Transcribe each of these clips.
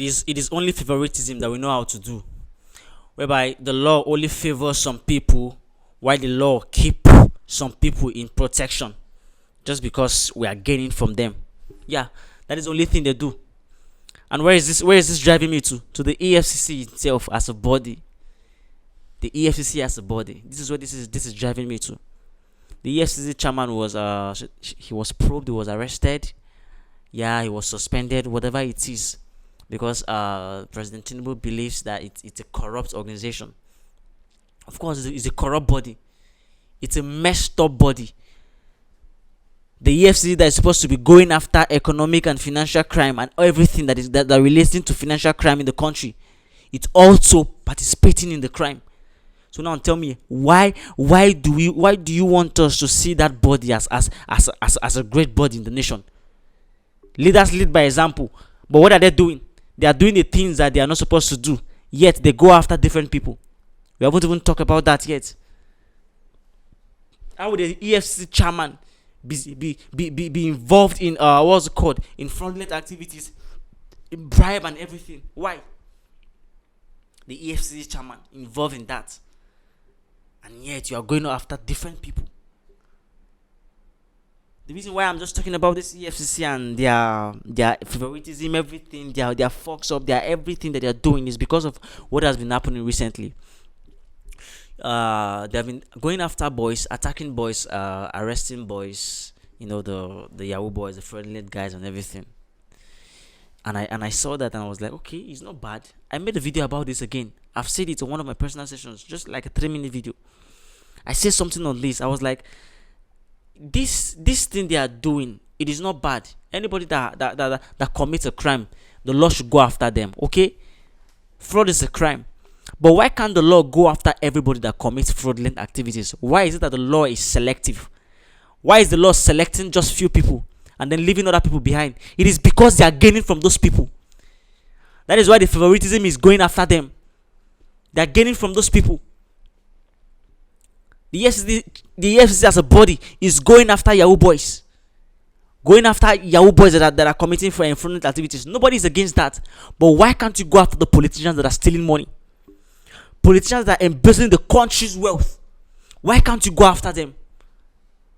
It is only favoritism that we know how to do, whereby the law only favors some people while the law keep some people in protection just because we are gaining from them. Yeah, that is the only thing they do. And where is this driving me to? To the EFCC itself as a body. The EFCC as a body. This is where this is driving me to. The EFCC chairman was he was probed, he was arrested. Yeah, he was suspended, whatever it is, because President Tinubu believes that it's a corrupt organization. Of course, it's a corrupt body. It's a messed up body. The EFCC that is supposed to be going after economic and financial crime and everything that relating to financial crime in the country, it's also participating in the crime. So now tell me, why do you want us to see that body as a great body in the nation? Leaders lead by example, but what are they doing? They are doing the things that they are not supposed to do, yet they go after different people. We haven't even talked about that yet. How would the EFCC chairman be involved in what's it called, in fraudulent activities, in bribe and everything? Why? The EFCC chairman involved in that, and yet you are going after different people. The reason why I'm just talking about this EFCC and their favoritism, everything, their fucks up, their everything that they are doing is because of what has been happening recently. They have been going after boys, attacking boys, arresting boys. You know, the yahoo boys, the fraudulent guys, and everything. And I saw that and I was like, okay, it's not bad. I made a video about this again. I've said it on one of my personal sessions, just like a 3-minute video. I said something on this. I was like, this thing they are doing, it is not bad. Anybody that commits a crime, the law should go after them. Okay, fraud is a crime, but why can't the law go after everybody that commits fraudulent activities? Why is it that the law is selective? Why is the law selecting just few people and then leaving other people behind? It is because they are gaining from those people. That is why the favoritism is going after them. They are gaining from those people. The EFCC as a body is going after yahoo boys. Going after yahoo boys that are committing fraudulent activities. Nobody is against that. But why can't you go after the politicians that are stealing money? Politicians that are embezzling the country's wealth. Why can't you go after them?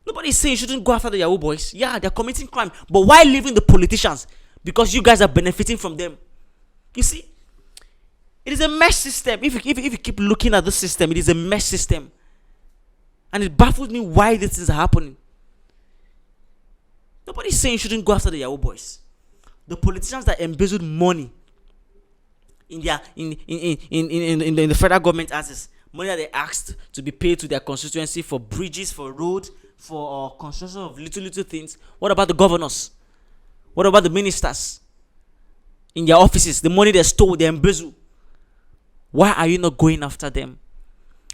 Nobody is saying you shouldn't go after the yahoo boys. Yeah, they're committing crime. But why leaving the politicians? Because you guys are benefiting from them. You see? It is a mesh system. If you keep looking at the system, it is a mesh system. And it baffles me why this is happening. Nobody's saying you shouldn't go after the yahoo boys. The politicians that embezzled money in the federal government assets, money that they asked to be paid to their constituency for bridges, for roads, for construction of little things. What about the governors? What about the ministers in their offices? The money they stole, they embezzled. Why are you not going after them?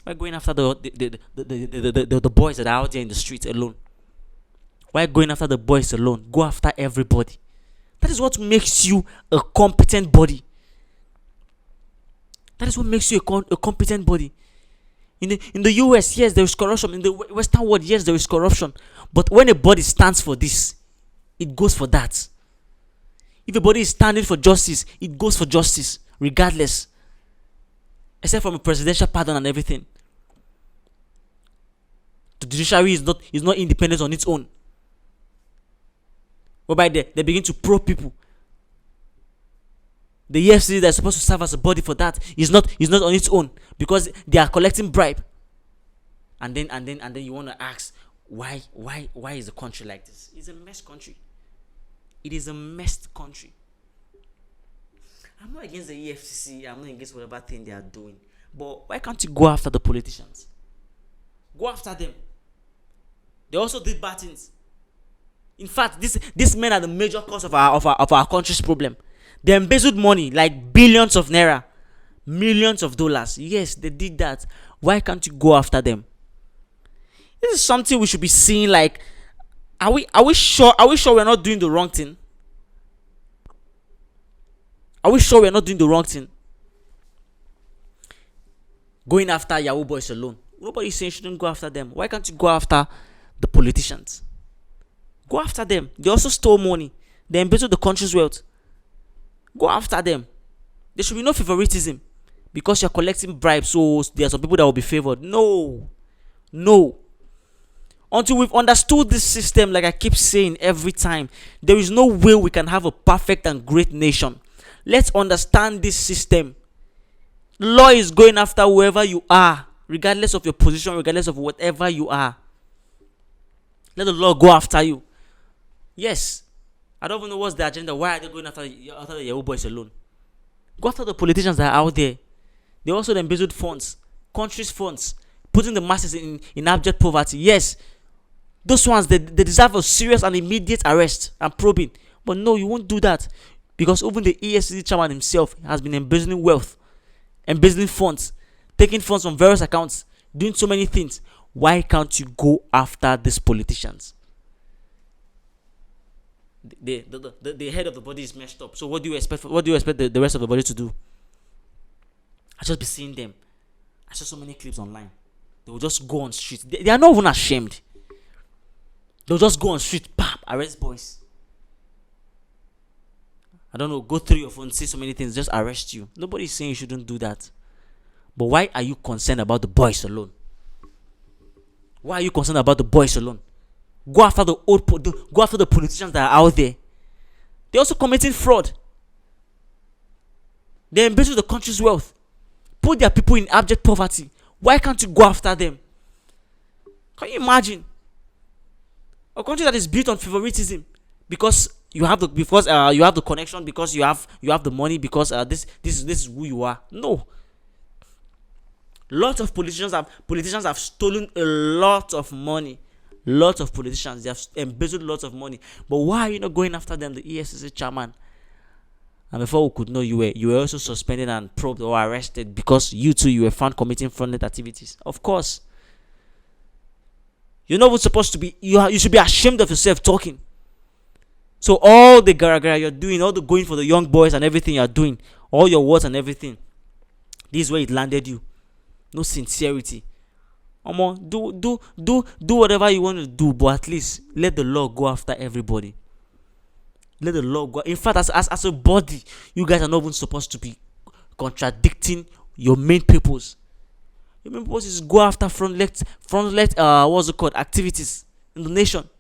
Why going after the boys that are out there in the streets alone? Why going after the boys alone? Go after everybody. That is what makes you a competent body. That is what makes you a competent body. In the US, yes, there is corruption. In the Western world, yes, there is corruption. But when a body stands for this, it goes for that. If a body is standing for justice, it goes for justice, regardless. Except from a presidential pardon and everything. The judiciary is not independent on its own. Whereby they begin to probe people. The EFCC that is supposed to serve as a body for that is not on its own, because they are collecting bribe. And then you want to ask why is the country like this? It's a mess country. It is a messed country. I'm not against the EFCC. I'm not against whatever thing they are doing. But why can't you go after the politicians? Go after them. They also did bad things. In fact, these men are the major cause of our country's problem. They embezzled money like billions of naira, millions of dollars. Yes, they did that. Why can't you go after them? This is something we should be seeing. Like, are we sure we're not doing the wrong thing? Are we sure we're not doing the wrong thing? Going after yahoo boys alone. Nobody's saying you shouldn't go after them. Why can't you go after the politicians? Go after them. They also stole money. They embezzled the country's wealth. Go after them. There should be no favoritism because you're collecting bribes, so there are some people that will be favored. No, no. Until we've understood this system, like I keep saying every time, there is no way we can have a perfect and great nation. Let's understand this system. Law is going after whoever you are, regardless of your position, regardless of whatever you are. Let the law go after you. Yes. I don't even know what's the agenda. Why are they going after the Yahoo boys alone? Go after the politicians that are out there. They also embezzled funds, countries' funds, putting the masses in abject poverty. Yes, those ones, they deserve a serious and immediate arrest and probing. But no, you won't do that. Because even the EFCC chairman himself has been embezzling wealth, embezzling funds, taking funds from various accounts, doing so many things. Why can't you go after these politicians? The head of the body is messed up. So what do you expect? What do you expect the rest of the body to do? I just be seeing them. I saw so many clips online. They will just go on street. They are not even ashamed. They'll just go on street, pap, arrest boys. I don't know, go through your phone, say so many things, just arrest you. Nobody is saying you shouldn't do that. But why are you concerned about the boys alone? Why are you concerned about the boys alone? Go after go after the politicians that are out there. They're also committing fraud. They embezzle the country's wealth, put their people in abject poverty. Why can't you go after them? Can you imagine a country that is built on favoritism because you have the connection, because you have the money, because this is who you are? No. Lots of politicians have stolen a lot of money. Lots of politicians, they have embezzled lots of money. But why are you not going after them, the EFCC chairman? And before we could know, you were also suspended and probed or arrested because you were found committing fraudulent activities. Of course. You're not even supposed to be. You should be ashamed of yourself talking. So all the gara you're doing, all the going for the young boys and everything you're doing, all your words and everything, this is where it landed you. No sincerity. Do whatever you want to do, but at least let the law go after everybody. Let the law go. In fact, as a body, you guys are not even supposed to be contradicting your main purpose. Your main purpose is go after fraudulent activities in the nation.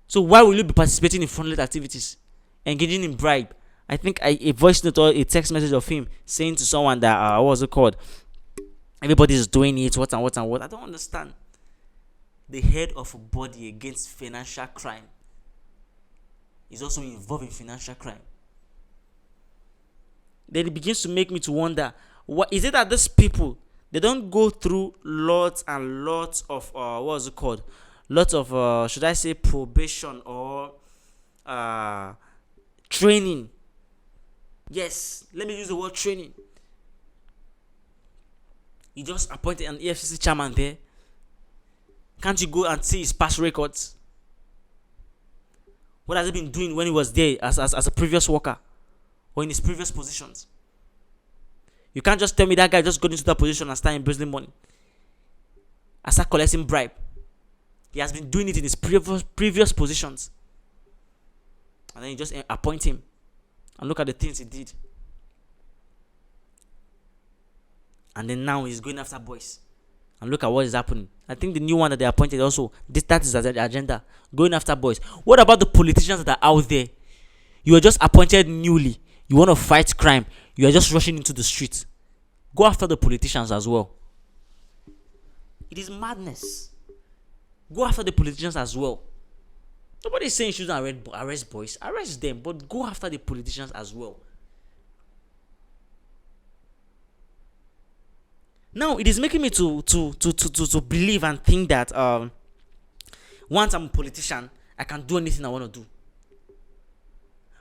So why will you be participating in fraudulent activities, engaging in bribe? I think a voice note or a text message of him saying to someone that everybody is doing it, what. I don't understand. The head of a body against financial crime is also involved in financial crime. Then it begins to make me to wonder, what is it that these people, they don't go through lots and lots of lots of should I say probation or training? Yes, let me use the word training. You just appointed an EFCC chairman there. Can't you go and see his past records? What has he been doing when he was there as a previous worker or in his previous positions? You can't just tell me that guy just got into that position and started embezzling money and start collecting bribe. He has been doing it in his previous positions. And then you just appoint him. And look at the things he did. And then now he's going after boys. And look at what is happening. I think the new one that they appointed also, that is the agenda. Going after boys. What about the politicians that are out there? You are just appointed newly. You want to fight crime. You are just rushing into the streets. Go after the politicians as well. It is madness. Go after the politicians as well. Nobody is saying you shouldn't arrest boys. Arrest them, but go after the politicians as well. Now it is making me to believe and think that once I'm a politician, I can do anything I want to do.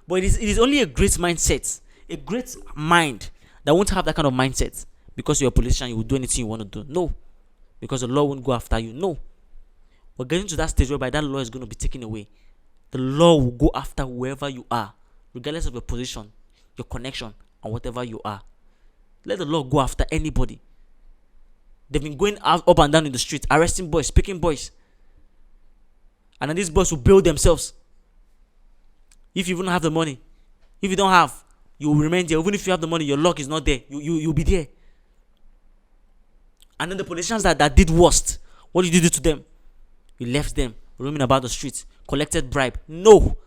But it is only a great mindset, a great mind that won't have that kind of mindset. Because you're a politician, you will do anything you want to do. No, because the law won't go after you. No, we're getting to that stage whereby that law is going to be taken away. The law will go after whoever you are, regardless of your position, your connection, and whatever you are. Let the law go after anybody. They've been going up and down in the street, arresting boys, picking boys. And then these boys will bail themselves. If you even have the money. If you don't have, You will remain there. Even if you have the money, your luck is not there. You'll be there. And then the politicians that did worst, what did you do to them? You left them roaming about the streets, collected bribe. No.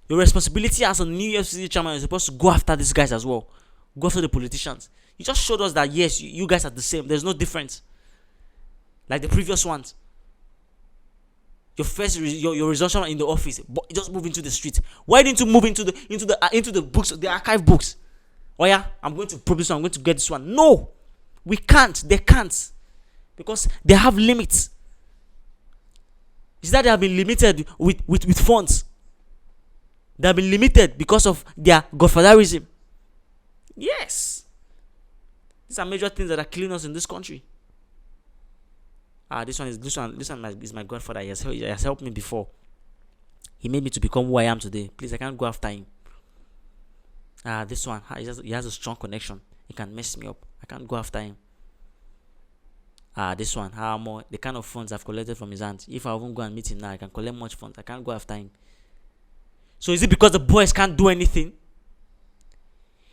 Your responsibility as a new EFCC chairman is supposed to go after these guys as well. Go after the politicians. You just showed us that yes, you guys are the same. There's no difference. Like the previous ones. Your resumption in the office, but just move into the street. Why didn't you move into the books, the archive books? Oh yeah, I'm going to probe this one. I'm going to get this one. No, we can't. They can't, because they have limits. Is that they have been limited with funds? They have been limited because of their godfatherism. Yes, these are major things that are killing us in this country. This one is my godfather. He has helped me before. He made me to become who I am today. Please, I can't go after him. This one, he has a strong connection. He can mess me up. I can't go after him. This one, the kind of funds I've collected from his aunt. If I won't go and meet him now, I can collect much funds. I can't go after him. So is it because the boys can't do anything?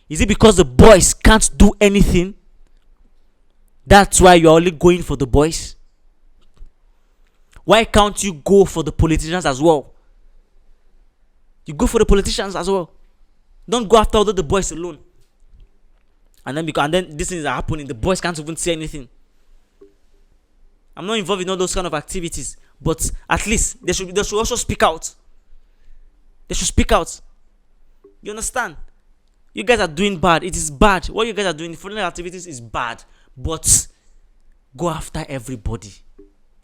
Is it because the boys can't do anything? That's why you're only going for the boys? Why can't you go for the politicians as well? You go for the politicians as well. Don't go after all the boys alone. And then these things are happening. The boys can't even say anything. I'm not involved in all those kind of activities, but at least they should also speak out. They should speak out. You understand? You guys are doing bad. It is bad. What you guys are doing, fraudulent activities, is bad. But go after everybody.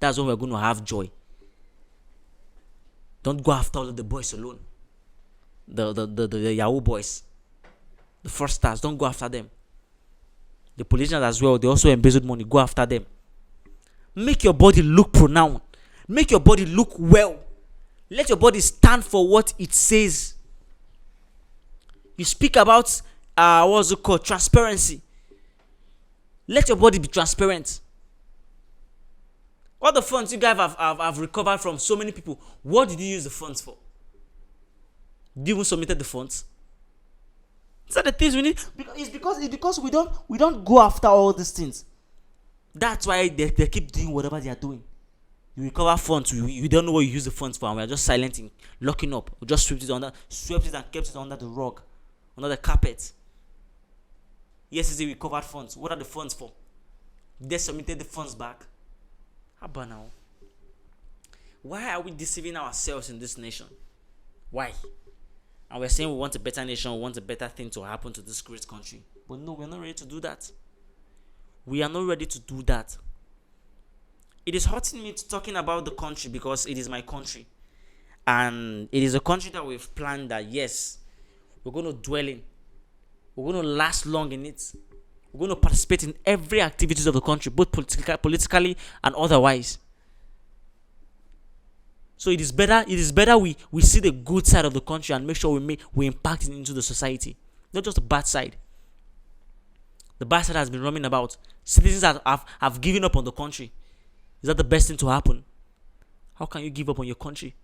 That's when we're going to have joy. Don't go after all of the boys alone. The Yahoo boys. The fraudsters. Don't go after them. The politicians as well, they also embezzled money. Go after them. Make your body look pronounced. Make your body look well. Let your body stand for what it says. You speak about what's it called? Transparency. Let your body be transparent. All the funds you guys have recovered from so many people, what did you use the funds for? Did you even submitted the funds? These are the things we need. It's because we don't go after all these things. That's why they keep doing whatever they are doing. You recover funds, you don't know what you use the funds for, and we are just silencing, locking up. We just swept it and kept it under the rug, under the carpet. Yes, they recovered funds. What are the funds for? They submitted the funds back. How about now? Why are we deceiving ourselves in this nation? Why? And we're saying we want a better nation, we want a better thing to happen to this great country. But no, we're not ready to do that. We are not ready to do that. It is hurting me talking about the country because it is my country. And it is a country that we've planned that, yes, we're going to dwell in. We're going to last long in it. We're going to participate in every activities of the country, both politically and otherwise. So it is better we see the good side of the country and make sure we impact it into the society. Not just the bad side. The bad side has been roaming about. Citizens have given up on the country. Is that the best thing to happen? How can you give up on your country?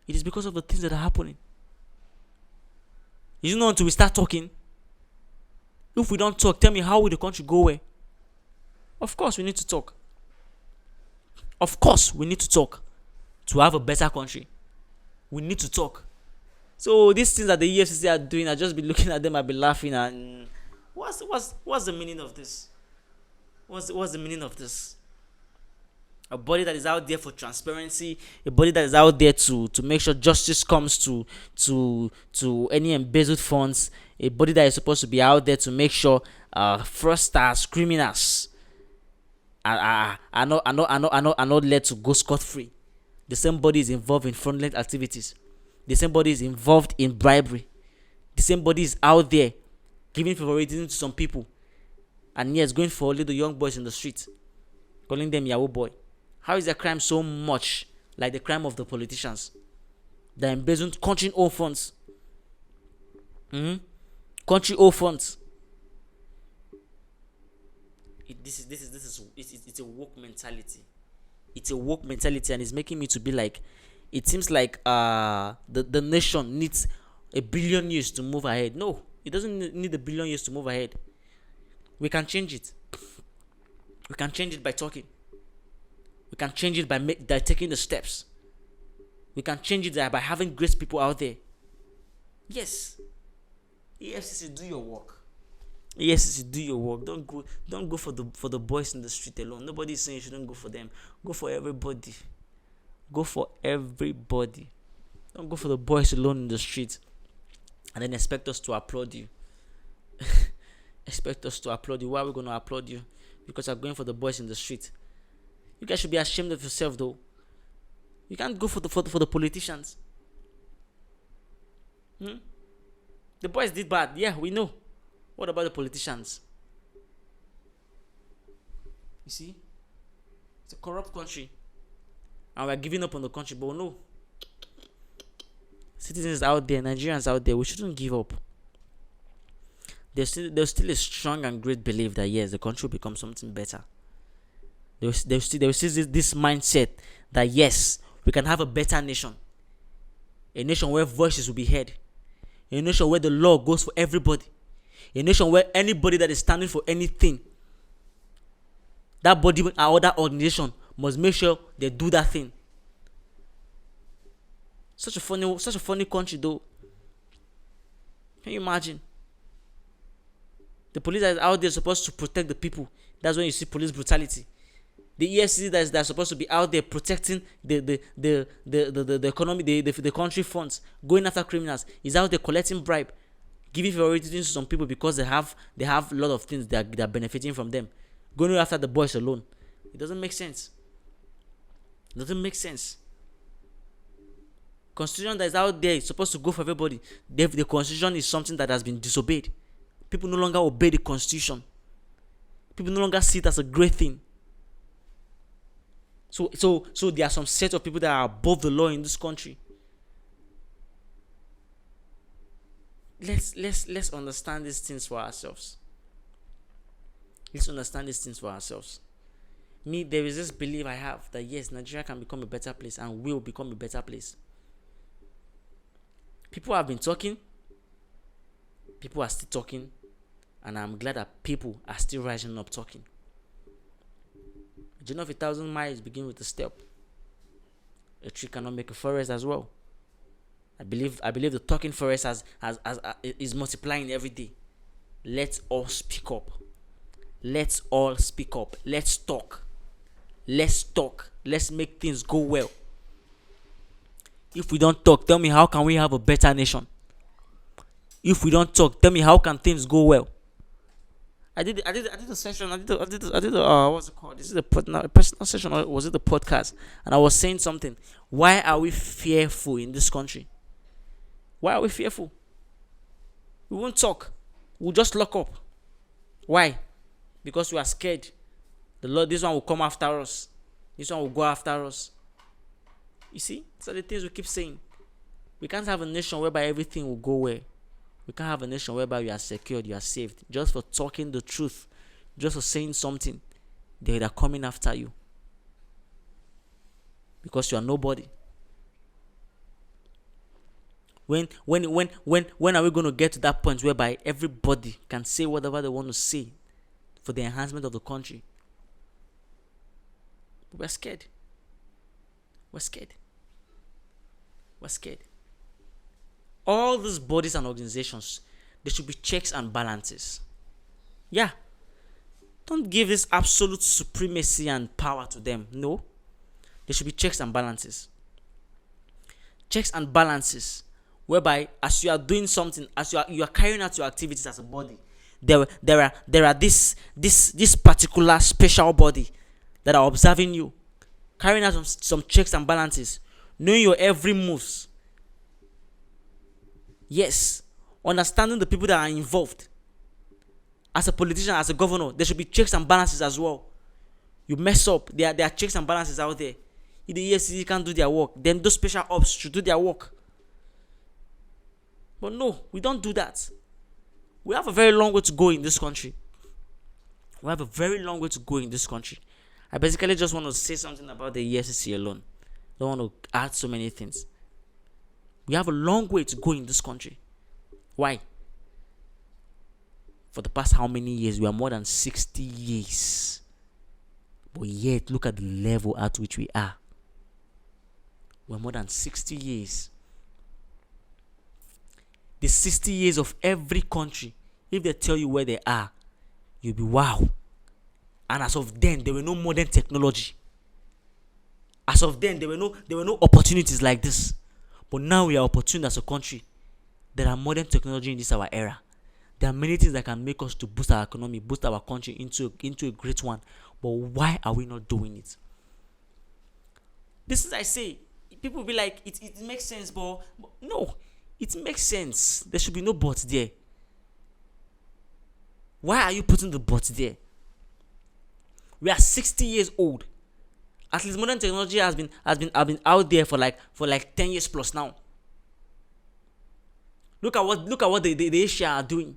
It is because of the things that are happening. Is it not until we start talking? If we don't talk, tell me, how will the country go away? Of course we need to talk. Of course we need to talk to have a better country. We need to talk. So these things that the EFCC are doing, I just be looking at them, I'll be laughing, and what's the meaning of this? What's the meaning of this? A body that is out there for transparency, a body that is out there to make sure justice comes to any embezzled funds, a body that is supposed to be out there to make sure fraudsters, criminals are not let to go scot-free. The same body is involved in fraudulent activities. The same body is involved in bribery. The same body is out there giving favoritism to some people, and yes, going for only the young boys in the street, calling them Yahoo boy. How is their crime so much like the crime of the politicians? They're embezzling country-owned funds. Country-owned funds. It's a woke mentality. It's a woke mentality, and it's making me to be like, it seems like the nation needs a billion years to move ahead. No, it doesn't need a billion years to move ahead. We can change it. We can change it by talking. We can change it by taking the steps. We can change it by having great people out there. Yes. EFCC, do your work. EFCC, do your work. Don't go for the boys in the street alone. Nobody is saying you shouldn't go for them. Go for everybody. Go for everybody. Don't go for the boys alone in the street and then expect us to applaud you. Expect us to applaud you. Why are we going to applaud you? Because you're going for the boys in the street. You guys should be ashamed of yourself, though. You can't go for the politicians. The boys did bad. Yeah, we know. What about the politicians? You see? It's a corrupt country. And we're giving up on the country. But no. Citizens out there, Nigerians out there, we shouldn't give up. There's still a strong and great belief that yes, the country will become something better. There's still this mindset that yes, we can have a better nation. A nation where voices will be heard. A nation where the law goes for everybody. A nation where anybody that is standing for anything, that body or other organization must make sure they do that thing. Such a funny country, though. Can you imagine? The police that is out there supposed to protect the people. That's when you see police brutality. The EFCC that's supposed to be out there protecting the economy, the country funds, going after criminals, is out there collecting bribe, giving favoritism to some people because they have a lot of things that are benefiting from them. Going after the boys alone. It doesn't make sense. It doesn't make sense. Constitution that is out there is supposed to go for everybody. The constitution is something that has been disobeyed. People no longer obey the constitution. People no longer see it as a great thing. So there are some set of people that are above the law in this country. Let's understand these things for ourselves. Let's understand these things for ourselves. There is this belief I have that yes, Nigeria can become a better place and will become a better place. People have been talking. People are still talking. And I'm glad that people are still rising up talking. A journey of 1,000 miles begin with a step. A tree cannot make a forest as well. I believe the talking forest is multiplying every day. Let's all speak up. Let's all speak up. Let's talk. Let's talk. Let's make things go well. If we don't talk, tell me how can we have a better nation? If we don't talk, tell me how can things go well? I did a session. What's it called? Is it a personal session or was it the podcast? And I was saying something. Why are we fearful in this country? Why are we fearful? We won't talk. We'll just lock up. Why? Because we are scared. The Lord, this one will come after us. This one will go after us. You see? These are the things we keep saying. We can't have a nation whereby everything will go well. We can't have a nation whereby you are secured, you are saved. Just for talking the truth. Just for saying something. They are coming after you. Because you are nobody. When are we going to get to that point whereby everybody can say whatever they want to say for the enhancement of the country? But we're scared. We're scared. We're scared. All these bodies and organizations, there should be checks and balances. Yeah. Don't give this absolute supremacy and power to them. No. There should be checks and balances. Checks and balances. Whereby as you are doing something, as you are carrying out your activities as a body, there are this particular special body that are observing you, carrying out some checks and balances, knowing your every moves. Yes, understanding the people that are involved. As a politician, as a governor, there should be checks and balances as well. You mess up, there are checks and balances out there. If the EFCC can't do their work, then those special ops should do their work. But no, we don't do that. We have a very long way to go in this country. We have a very long way to go in this country. I basically just want to say something about the EFCC alone. Don't want to add so many things. We have a long way to go in this country. Why? For the past how many years? We are more than 60 years. But yet, look at the level at which we are. We're more than 60 years. The 60 years of every country, if they tell you where they are, you'll be wow. And as of then, there were no modern technology. As of then, there were no opportunities like this. But now we are opportune as a country. There are modern technology in this our era. There are many things that can make us to boost our economy, boost our country into a great one. But why are we not doing it? This is, I say, people will be like, it makes sense, but no, it makes sense. There should be no but there. Why are you putting the but there? We are 60 years old. At least modern technology has been out there for like 10 years plus now. Look at what the Asia are doing.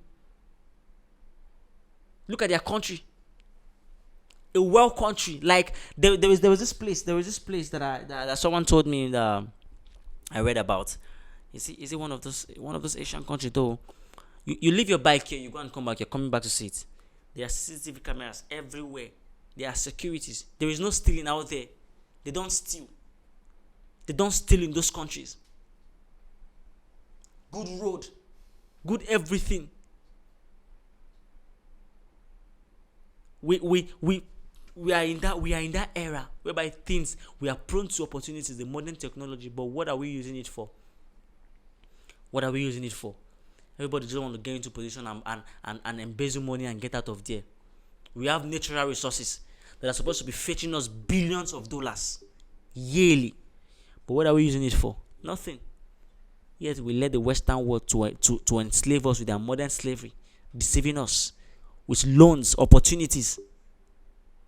Look at their country. A well country. Like there was this place that someone told me that I read about. Is it one of those Asian countries though? You leave your bike here, you go and come back, you're coming back to see it. There are CCTV cameras everywhere. There are securities. There is no stealing out there. They don't steal. They don't steal in those countries. Good road. Good everything. We are in that era whereby things, we are prone to opportunities, the modern technology, but what are we using it for? What are we using it for? Everybody just want to get into position and embezzle money and get out of there. We have natural resources that are supposed to be fetching us billions of dollars yearly. But what are we using it for? Nothing. Yet we let the Western world to enslave us with their modern slavery, deceiving us with loans, opportunities,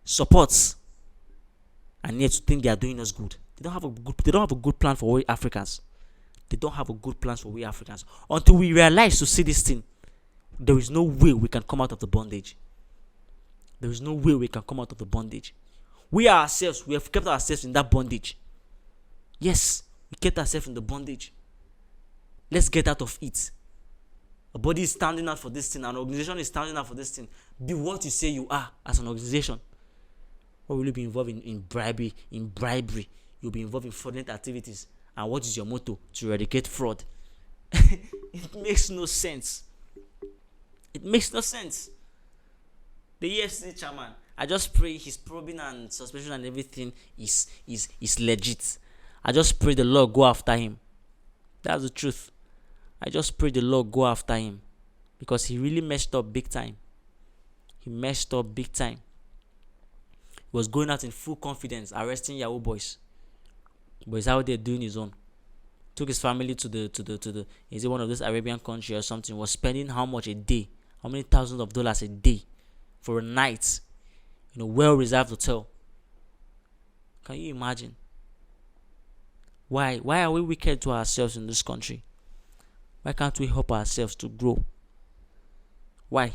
supports, and yet to think they are doing us good. They don't have a good plan for we Africans. They don't have a good plan for we Africans. Until we realize to see this thing, there is no way we can come out of the bondage. There is no way we can come out of the bondage. We ourselves, we have kept ourselves in that bondage. Yes, we kept ourselves in the bondage. Let's get out of it. A body is standing out for this thing. An organization is standing out for this thing. Be what you say you are as an organization. Or will you be involved in bribery? You'll be involved in fraudulent activities. And what is your motto? To eradicate fraud. It makes no sense. It makes no sense. The EFCC chairman, I just pray his probing and suspension and everything is legit. I just pray the Lord go after him. That's the truth. I just pray the Lord go after him. Because he really messed up big time. He messed up big time. He was going out in full confidence, arresting Yahoo boys. But he's out there doing his own. Took his family to the is it one of those Arabian country or something, was spending how much a day? How many thousands of dollars a day for a night in a well-reserved hotel? Can you imagine? Why are we wicked to ourselves in this country? Why can't we help ourselves to grow? Why?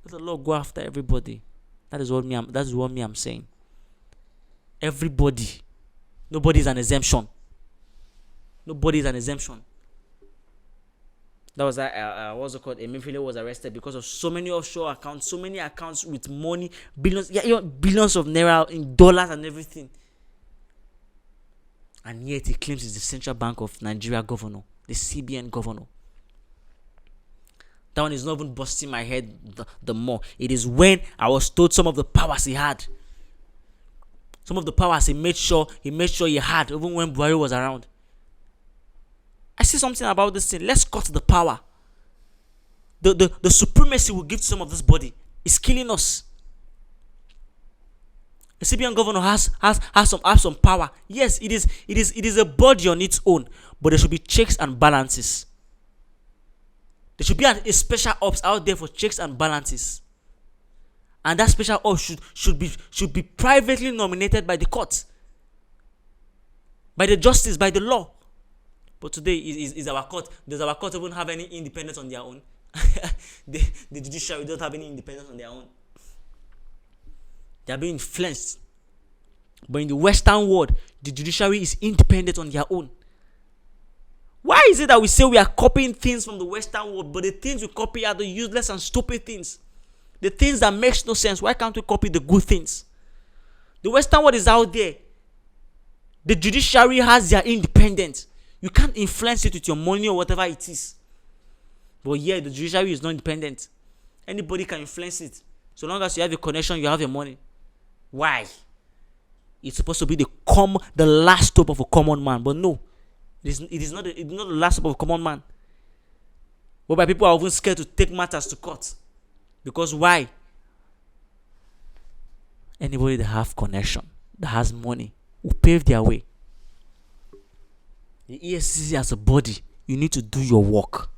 Let the Lord go after everybody. That is what I'm saying. Everybody. Nobody is an exemption. Nobody is an exemption. That was what's it called? Emefiele was arrested because of so many offshore accounts, so many accounts with money, billions of naira in dollars and everything. And yet he claims he's the Central Bank of Nigeria governor, the CBN governor. That one is not even busting my head the more. It is when I was told some of the powers he had. Some of the powers he made sure he had, even when Buhari was around. I see something about this thing. Let's cut the power. The supremacy we give to some of this body is killing us. The CBN governor has some power. Yes, it is a body on its own, but there should be checks and balances. There should be a special ops out there for checks and balances. And that special ops should be privately nominated by the court, by the justice, by the law. But today is our court. Does our court even have any independence on their own? The judiciary don't have any independence on their own. They are being influenced. But in the Western world, the judiciary is independent on their own. Why is it that we say we are copying things from the Western world, but the things we copy are the useless and stupid things? The things that makes no sense. Why can't we copy the good things? The Western world is out there. The judiciary has their independence. You can't influence it with your money or whatever it is. But yeah, the judiciary is not independent. Anybody can influence it. So long as you have a connection, you have your money. Why? It's supposed to be the last hope of a common man. But no, it is not the last hope of a common man. Whereby people are even scared to take matters to court. Because why? Anybody that have connection, that has money, will pave their way. The EFCC as a body, you need to do your work.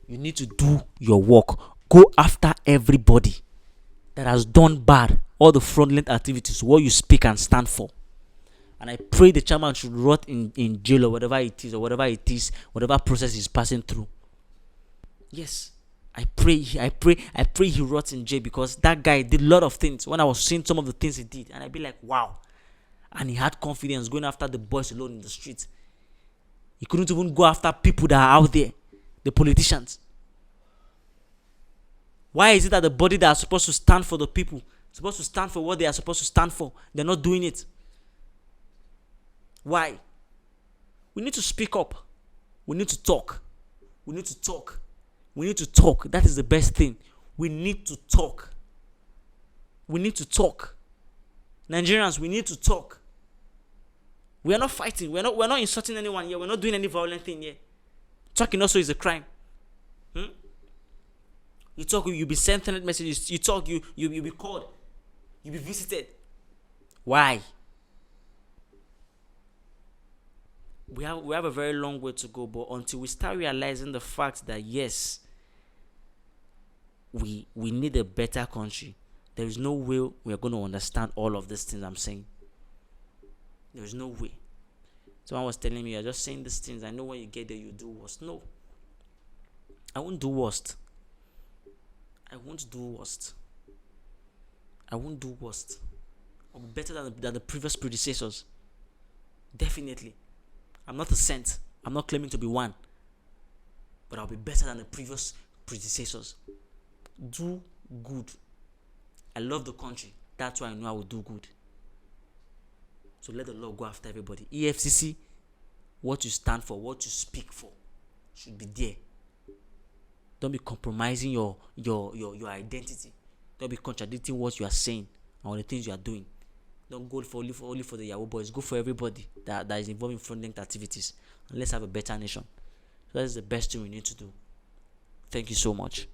You need to do your work. Go after everybody that has done bad, all the fraudulent activities, what you speak and stand for. And I pray the chairman should rot in jail or whatever it is, whatever process he's passing through. Yes, I pray he rots in jail, because that guy did a lot of things. When I was seeing some of the things he did, and I'd be like, wow. And he had confidence going after the boys alone in the streets. He couldn't even go after people that are out there, the politicians. Why is it that the body that are supposed to stand for the people, supposed to stand for what they are supposed to stand for, they're not doing it? Why? We need to speak up. We need to talk. We need to talk. We need to talk. That is the best thing. We need to talk. We need to talk. Nigerians, we need to talk. We are not fighting. We're not insulting anyone here. We're not doing any violent thing here. Talking also is a crime. You talk, you'll be sent text messages. You talk, you'll be called. You'll be visited. Why? We have a very long way to go, but until we start realizing the fact that yes, we need a better country, there is no way we are going to understand all of these things I'm saying. There is no way. Someone was telling me, you're just saying these things. I know when you get there, you do worst. No. I won't do worst. I won't do worst. I'll be better than the previous predecessors. Definitely. I'm not a saint. I'm not claiming to be one. But I'll be better than the previous predecessors. Do good. I love the country. That's why I know I will do good. So let the law go after everybody. EFCC, what you stand for, what you speak for, should be there. Don't be compromising your identity. Don't be contradicting what you are saying and the things you are doing. Don't go only for the Yahoo boys. Go for everybody that is involved in fraudulent activities. And let's have a better nation. So that is the best thing we need to do. Thank you so much.